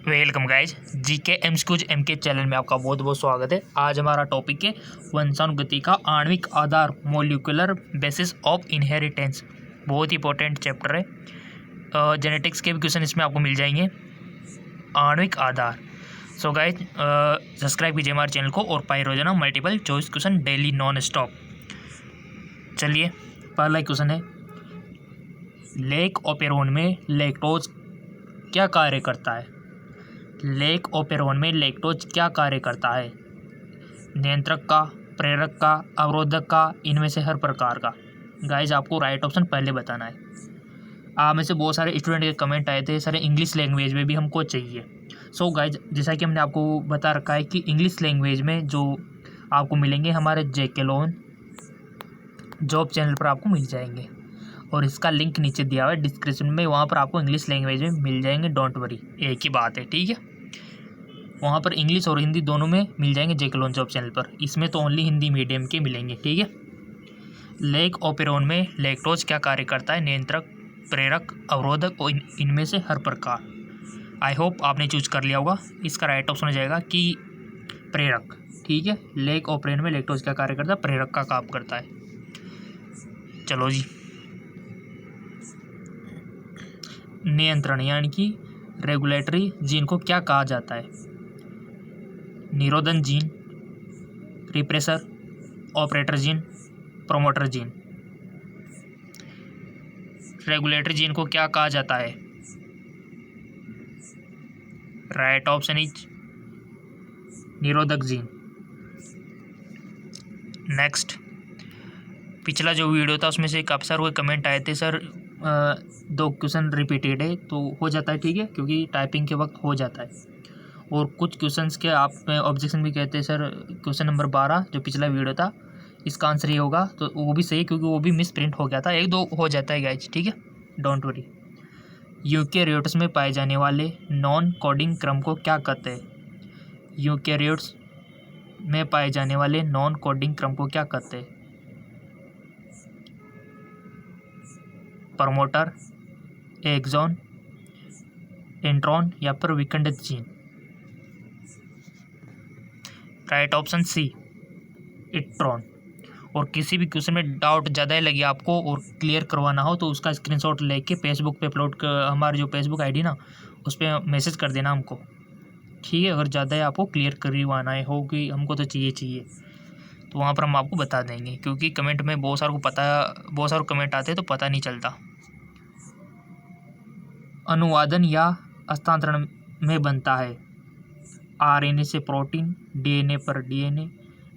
Welcome guys, GK एमस्क्यूज MK channel में आपका बहुत बहुत स्वागत है। आज हमारा टॉपिक है वंशानुगति का आणविक आधार, मोलिकुलर बेसिस ऑफ इनहेरिटेंस। बहुत ही इंपॉर्टेंट चैप्टर है। जेनेटिक्स के भी क्वेश्चन इसमें आपको मिल जाएंगे। आणविक आधार। सो गाइज, सब्सक्राइब कीजिए हमारे चैनल को और पाए रोजाना multiple choice question daily non stop. चलिए, पहला क्वेश्चन है, लेक ओपेरोन में लैक्टोज क्या कार्य करता है? लेक ओपेरोन में लैक्टोज क्या कार्य करता है? नियंत्रक का, प्रेरक का, अवरोधक का, इनमें से हर प्रकार का। गाइज, आपको राइट ऑप्शन पहले बताना है। आप में से बहुत सारे स्टूडेंट के कमेंट आए थे, सर इंग्लिश लैंग्वेज में भी हमको चाहिए। सो गाइज, जैसा कि हमने आपको बता रखा है कि इंग्लिश लैंग्वेज में जो आपको मिलेंगे हमारे जेके लोन जॉब चैनल पर आपको मिल जाएंगे, और इसका लिंक नीचे दिया हुआ है डिस्क्रिप्शन में, वहाँ पर आपको इंग्लिश लैंग्वेज में मिल जाएंगे। डोंट वरी, एक ही बात है, ठीक है। वहाँ पर इंग्लिश और हिंदी दोनों में मिल जाएंगे जेके लोन जॉब चैनल पर। इसमें तो ओनली हिंदी मीडियम के मिलेंगे, ठीक है। लेक ओपेरोन में लैक्टोज क्या कार्य करता है? नियंत्रक, प्रेरक, अवरोधक और इनमें से हर प्रकार। आई होप आपने चूज कर लिया होगा। इसका राइट ऑप्शन हो जाएगा कि प्रेरक, ठीक है। लेक ओपेरोन में लैक्टोज क्या कार्य करता है? प्रेरक का काम करता है। चलो जी, नियंत्रण यानी कि रेगुलेटरी जीन को क्या कहा जाता है? निरोधन gene, repressor, operator gene, promoter gene. Regulatory gene को क्या कहा जाता है? राइट ऑप्शन इज निरोधक जीन। नेक्स्ट, पिछला जो वीडियो था उसमें से काफ़ी सारे कमेंट आए थे, सर 2 क्वेश्चन रिपीटेड है तो हो जाता है, ठीक है, क्योंकि टाइपिंग के वक्त हो जाता है। और कुछ क्वेश्चंस के आप ऑब्जेक्शन भी कहते हैं, सर क्वेश्चन नंबर 12 जो पिछला वीडियो था इसका आंसर ये होगा, तो वो भी सही, क्योंकि वो भी मिस प्रिंट हो गया था। 1-2 हो जाता है गाइज, ठीक है, डोंट वरी। यूकेरियोट्स में पाए जाने वाले नॉन कोडिंग क्रम को क्या कहते हैं? यूकेरियोट्स में पाए जाने वाले नॉन कोडिंग क्रम को क्या कहते हैं? प्रमोटर, एक्सॉन, इंट्रॉन या फिर विखंडित gene. Right option C, intron. और किसी भी क्वेश्चन में डाउट ज़्यादा लगे आपको और क्लियर करवाना हो तो उसका स्क्रीनशॉट लेके फेसबुक पे अपलोड कर, हमारे जो फेसबुक आईडी ना उस पर मैसेज कर देना हमको, ठीक है। अगर ज़्यादा आपको क्लियर करवाना हो कि हमको तो चाहिए तो वहाँ पर हम आपको बता देंगे, क्योंकि कमेंट में बहुत सारे कमेंट आते हैं तो पता नहीं चलता। अनुवादन या हस्तांतरण में बनता है आरएनए से प्रोटीन, डीएनए पर डीएनए,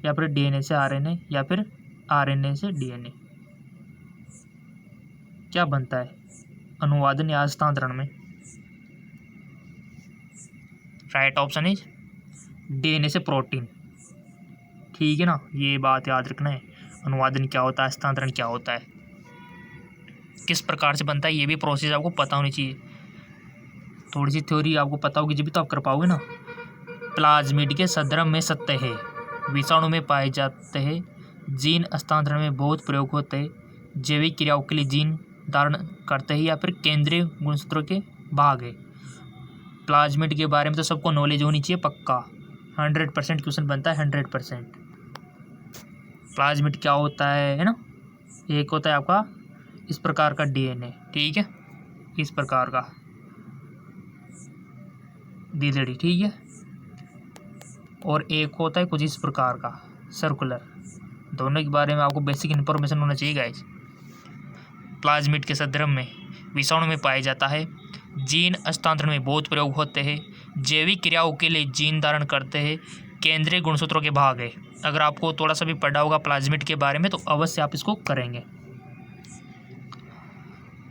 या फिर डीएनए से आरएनए, या फिर आरएनए से डीएनए। क्या बनता है अनुवादन या हस्तांतरण में? राइट ऑप्शन इज डीएनए से प्रोटीन, ठीक है ना। ये बात याद रखना है, अनुवादन क्या होता है, हस्तांतरण क्या होता है, किस प्रकार से बनता है, ये भी प्रोसेस आपको पता होनी चाहिए। थोड़ी सी थ्योरी आपको पता होगी जब तो आप कर पाओगे ना। प्लाज्मिड के सदरम में सत्य है, विषाणु में पाए जाते हैं, जीन हस्तांतरण में बहुत प्रयोग होते हैं, जैविक क्रियाओं के लिए जीन धारण करते हैं, या फिर केंद्रीय गुणसूत्रों के भाग है। प्लाज्मिड के बारे में तो सबको नॉलेज होनी चाहिए पक्का। 100% क्वेश्चन बनता है, 100%। प्लाज्मिड क्या होता है ना? एक होता है आपका इस प्रकार का डीएनए, ठीक है, इस प्रकार का दीदड़ी, ठीक है। और एक होता है कुछ इस प्रकार का सर्कुलर। दोनों के बारे में आपको बेसिक इन्फॉर्मेशन होना चाहिए गाइज। प्लाज्मिड के सदरम में विषाणु में पाया जाता है, जीन हस्तांतरण में बहुत प्रयोग होते हैं, जैविक क्रियाओं के लिए जीन धारण करते हैं, केंद्रीय गुणसूत्रों के भाग है। अगर आपको थोड़ा सा भी पढ़ा होगा प्लाज्मिड के बारे में तो अवश्य आप इसको करेंगे।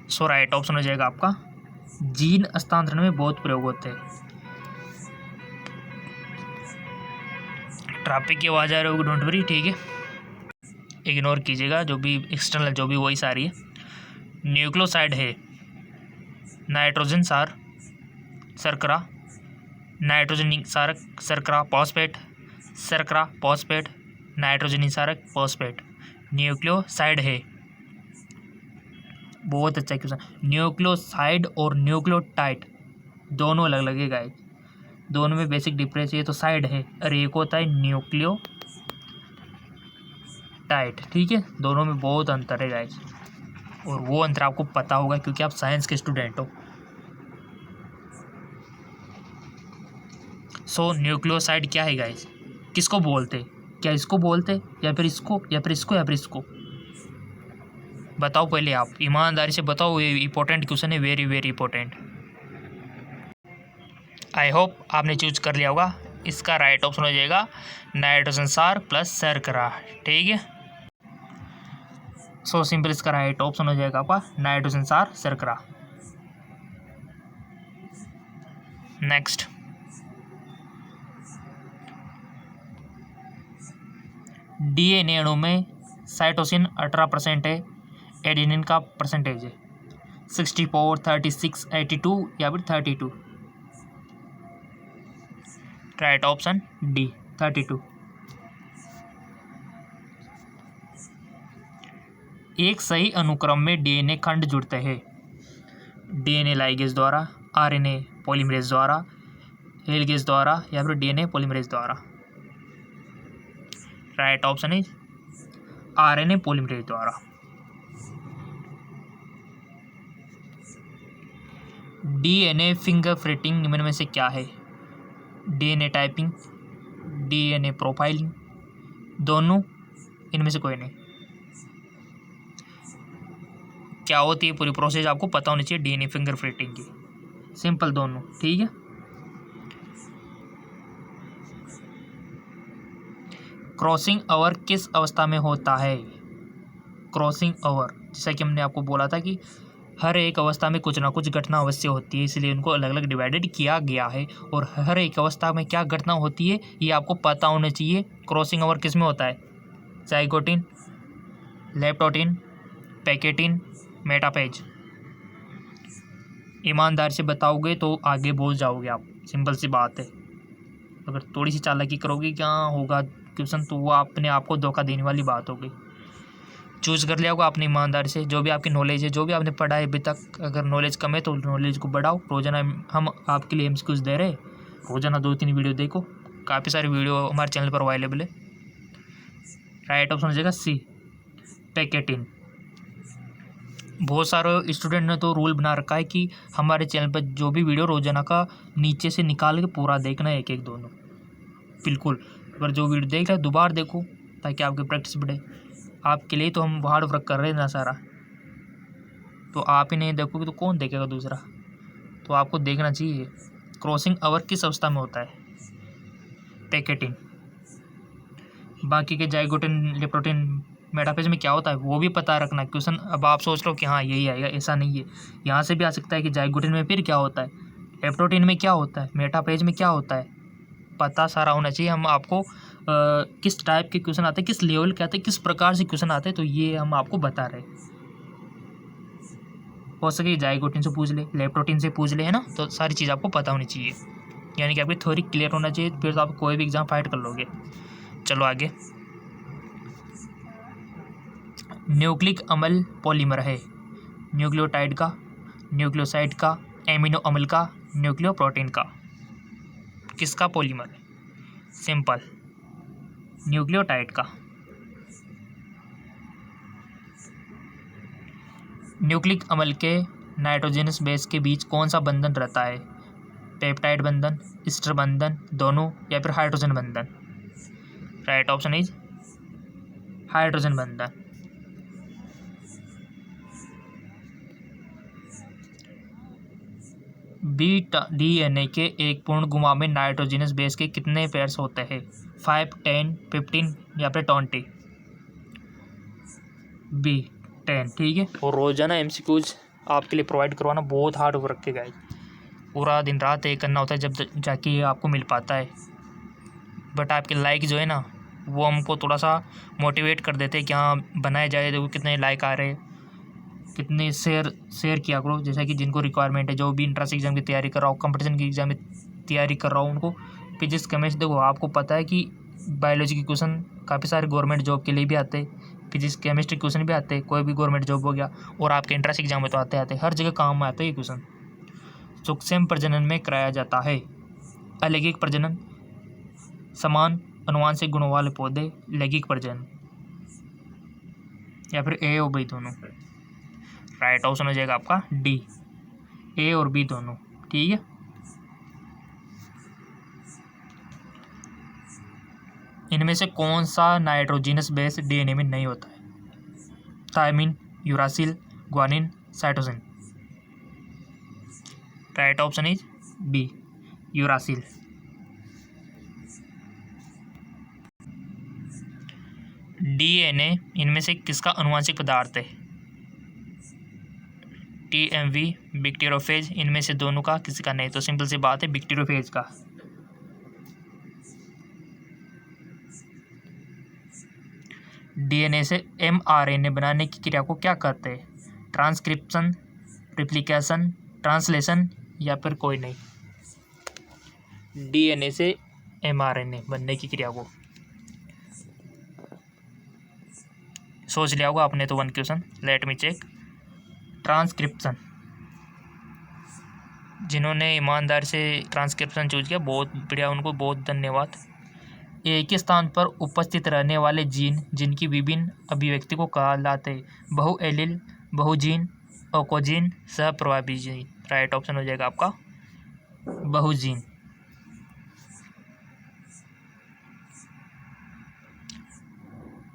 सो राइट ऑप्शन हो जाएगा आपका जीन हस्तांतरण में बहुत प्रयोग होते हैं। ट्रैफिक की आवाज़ आ रही होगी, डोंट वरी, ठीक है, इग्नोर कीजिएगा, जो भी एक्सटर्नल जो भी वॉइस आ रही है। न्यूक्लियोसाइड है नाइट्रोजन सार शर्करा, नाइट्रोजन निसारक शर्करा फॉस्फेट, शर्करा फॉस्फेट, नाइट्रोजन निसारक फॉस्फेट। न्यूक्लियोसाइड है, बहुत अच्छा क्वेश्चन। न्यूक्लियोसाइड और न्यूक्लियोटाइड दोनों अलग अलग है गाइस। दोनों में बेसिक डिफरेंस ये तो साइड है, और एक होता है न्यूक्लियो टाइट। ठीक है, दोनों में बहुत अंतर है गाइस, और वो अंतर आपको पता होगा क्योंकि आप साइंस के स्टूडेंट हो। सो न्यूक्लियोसाइड क्या है गाइस, किसको बोलते, क्या इसको बोलते, या फिर इसको, या फिर इसको, या फिर इसको? बताओ पहले, आप ईमानदारी से बताओ, ये इंपॉर्टेंट क्वेश्चन है, very very important. I hope आपने चूज कर लिया होगा। इसका राइट ऑप्शन हो जाएगा नाइट्रोजन सार प्लस शर्करा। ठीक है, सो सिंपल इसका राइट ऑप्शन हो जाएगा आपका नाइट्रोजन सार शर्करा। नेक्स्ट, डीएनए अणु में साइटोसिन 18% है, एडेनिन का परसेंटेज है 64, 36, 82 या फिर 32? Right option D 32। एक सही अनुक्रम में डीएनए खंड जुड़ते हैं, डीएनए लाइगेज द्वारा, आरएनए पॉलीमरेज द्वारा, हेलिकेज द्वारा, या फिर डीएनए पॉलीमरेज द्वारा? Right option is RNA polymerase द्वारा। डीएनए फिंगरप्रिंटिंग निम्न में से क्या है? डीएनए टाइपिंग, डीएनए प्रोफाइलिंग, दोनों, इनमें से कोई नहीं। क्या होती है पूरी प्रोसेस आपको पता होनी चाहिए डीएनए फिंगरप्रिंटिंग की। सिंपल, दोनों। ठीक है, क्रॉसिंग ओवर किस अवस्था में होता है? क्रॉसिंग ओवर, जैसा कि हमने आपको बोला था कि हर एक अवस्था में कुछ ना कुछ घटना अवश्य होती है, इसलिए उनको अलग अलग डिवाइडेड किया गया है, और हर एक अवस्था में क्या घटना होती है ये आपको पता होना चाहिए। क्रॉसिंग ओवर किस में होता है? Zygotene, leptotene, pachytene, metaphase? ईमानदार से बताओगे तो आगे बोल जाओगे आप, सिंपल सी बात है। अगर थोड़ी सी चालाकी करोगे क्या होगा क्वेश्चन, तो वो अपने आप को धोखा देने वाली बात होगी। चूज कर लिया होगा आपने ईमानदारी से, जो भी आपकी नॉलेज है, जो भी आपने पढ़ा है अभी तक, अगर नॉलेज कम है तो नॉलेज को बढ़ाओ। रोजाना हम आपके लिए एमसीक्यूज दे रहे हैं, रोजाना 2-3 वीडियो देखो, काफ़ी सारी वीडियो हमारे चैनल पर अवेलेबल है। राइट ऑप्शन हो जाएगा सी, पैकेटिन। बहुत सारे स्टूडेंट ने तो रूल बना रखा है कि हमारे चैनल पर जो भी वीडियो रोजाना का नीचे से निकाल के पूरा देखना है, एक एक दोनों। बिल्कुल, अगर जो वीडियो देख रहे हैं दोबारा देखो ताकि आपकी प्रैक्टिस बढ़े। आपके लिए तो हम हार्ड वर्क कर रहे हैं ना सारा, तो आप ही नहीं देखोगे तो कौन देखेगा दूसरा? तो आपको देखना चाहिए। क्रॉसिंग ओवर किस अवस्था में होता है? पैकेटिन। बाकी के जाइगोटिन, लेप्टोटिन, मेटाफेज में क्या होता है वो भी पता रखना क्वेश्चन। अब आप सोच रहे हो कि हाँ यही आएगा, ऐसा नहीं है, यहाँ से भी आ सकता है कि जाइगोटिन में फिर क्या होता है, लेप्टोटिन में क्या होता है, मेटाफेज में क्या होता है, पता सारा होना चाहिए। हम आपको किस टाइप के क्वेश्चन आते हैं, किस लेवल के आते हैं, किस प्रकार से क्वेश्चन आते हैं, तो ये हम आपको बता रहे हैं। हो सके जाइगोटिन से पूछ ले, लेप्टोटिन से पूछ ले, है ना, तो सारी चीज़ आपको पता होनी चाहिए, यानी कि आपकी थ्योरी क्लियर होना चाहिए, फिर तो आप कोई भी एग्जाम फाइट कर लोगे। चलो आगे, न्यूक्लिक अम्ल पॉलीमर है, न्यूक्लियोटाइड का, न्यूक्लियोसाइड का, एमिनो अम्ल का, न्यूक्लियोप्रोटीन का? किसका पॉलीमर है? सिंपल, न्यूक्लियोटाइड का। न्यूक्लिक अम्ल के नाइट्रोजनस बेस के बीच कौन सा बंधन रहता है? पेप्टाइड बंधन, ईस्टर बंधन, दोनों, या फिर हाइड्रोजन बंधन? राइट ऑप्शन इज हाइड्रोजन बंधन। बीटा डीएनए के एक पूर्ण गुहा में नाइट्रोजनस बेस के कितने पेयर्स होते हैं? 5, 10, 15 या फिर 20? बी 10। ठीक है, और रोजाना एमसीक्यूज आपके लिए प्रोवाइड करवाना बहुत हार्ड वर्क है गाइस, पूरा दिन रात एक करना होता है जब जाके ये आपको मिल पाता है। बट आपके लाइक जो है ना वो हमको थोड़ा सा मोटिवेट कर देते हैं कि हाँ बनाया जाए, देखो कितने लाइक आ रहे हैं, कितने शेयर किया करो। जैसा कि जिनको रिक्वायरमेंट है, जो भी इंट्रेंस एग्जाम की तैयारी कर रहा हो, कंपटीशन की एग्जाम की तैयारी कर रहा हो, उनको फिजिक्स केमिस्ट्री, देखो आपको पता है कि बायोलॉजी के क्वेश्चन काफ़ी सारे गवर्नमेंट जॉब के लिए भी आते हैं, फिजिक्स केमिस्ट्री क्वेश्चन भी आते हैं, कोई भी गवर्नमेंट जॉब हो गया, और आपके इंट्रेंस एग्जाम में तो आते हर जगह काम में आते हैं ये क्वेश्चन। सूक्ष्म प्रजनन में कराया जाता है अलैंगिक प्रजनन, समान अनुवांशिक गुणों वाले पौधे, लैंगिक प्रजनन, या फिर ए और बी दोनों। राइट ऑप्शन हो जाएगा आपका डी, ए और बी दोनों। ठीक है, इनमें से कौन सा नाइट्रोजिनस बेस डीएनए में नहीं होता है? Thymine, uracil, guanine, cytosine. Right option is B, uracil. DNA इनमें से किसका अनुवांशिक पदार्थ है? टीएमवी, बैक्टीरियोफेज, इनमें से दोनों का, किसी का नहीं। तो सिंपल सी बात है, बैक्टीरियोफेज का। डीएनए से एमआरएनए बनाने की क्रिया को क्या कहते हैं? ट्रांसक्रिप्शन, रिप्लिकेशन, ट्रांसलेशन, या फिर कोई नहीं। डीएनए से एमआरएनए बनने की क्रिया को सोच लिया होगा आपने तो one question. Let me check. Transcription, जिन्होंने ईमानदार से ट्रांसक्रिप्शन चूज किया, बहुत बढ़िया, उनको बहुत धन्यवाद। एक ही स्थान पर उपस्थित रहने वाले जीन जिनकी विभिन्न अभिव्यक्ति को कहलाते हैं बहुएलिल, बहुजीन, ओकोजीन, सहप्रभावी जीन। राइट ऑप्शन हो जाएगा आपका बहुजीन।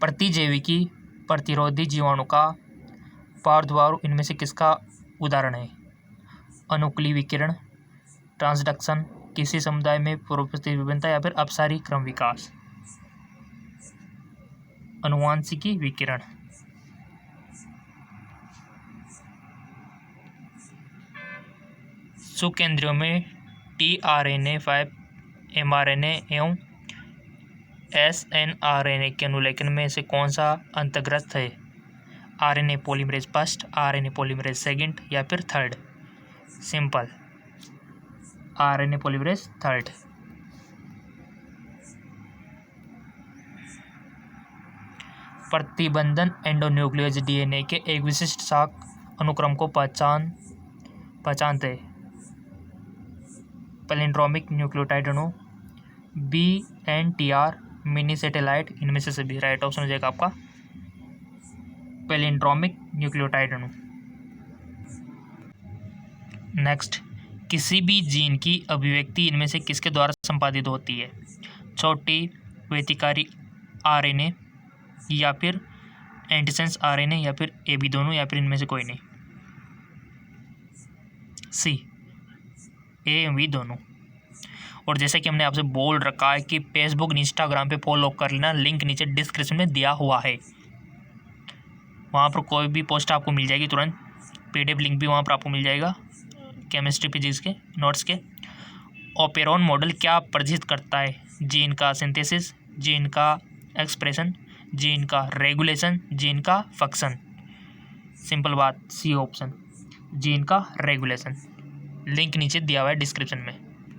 प्रतिजैविकी प्रतिरोधी जीवाणु का पार्श्ववायु इनमें से किसका उदाहरण है? अनुकूली विकिरण, ट्रांसडक्शन, किसी समुदाय में पूर्वोपस्थित विभिन्नता, या फिर अपसारी क्रम विकास। अनुवांशिकी विकिरण। शुक्रेंद्रियों में टीआरएनए 5 एमआरएनए एवं एसएनआरएनए के अनुलेखन में से कौन सा अंतर्गत है? RNA polymerase first, RNA polymerase second, या फिर third? Simple, RNA polymerase third. प्रतिबंधन एंडोन्यूक्लियोज डीएनए के एक विशिष्ट शाख अनुक्रम को पहचानते हैं। पैलिंड्रोमिक न्यूक्लियोटाइड अणु, BNTR, मिनी सैटेलाइट, इनमें से सभी। राइट ऑप्शन हो जाएगा आपका पैलिंड्रोमिक न्यूक्लियोटाइड अणु। नेक्स्ट, किसी भी जीन की अभिव्यक्ति इनमें से किसके द्वारा संपादित होती है? छोटी व्यतिकारी आरएनए, या फिर एंटीसेंस आरएनए, या फिर ए बी दोनों, या फिर इनमें से कोई नहीं। सी, ए बी दोनों। और जैसे कि हमने आपसे बोल रखा है कि फेसबुक इंस्टाग्राम पे फॉलो कर लेना, लिंक नीचे डिस्क्रिप्शन में दिया हुआ है, वहाँ पर कोई भी पोस्ट आपको मिल जाएगी तुरंत। PDF लिंक भी वहाँ पर आपको मिल जाएगा, केमिस्ट्री फिजिक्स के नोट्स के। ओपेरॉन मॉडल क्या प्रदर्शित करता है? जीन का सिंथेसिस, जीन का एक्सप्रेशन, जीन का रेगुलेशन, जीन का फंक्शन। सिंपल बात, सी ऑप्शन, जीन का रेगुलेशन। लिंक नीचे दिया हुआ है डिस्क्रिप्शन में।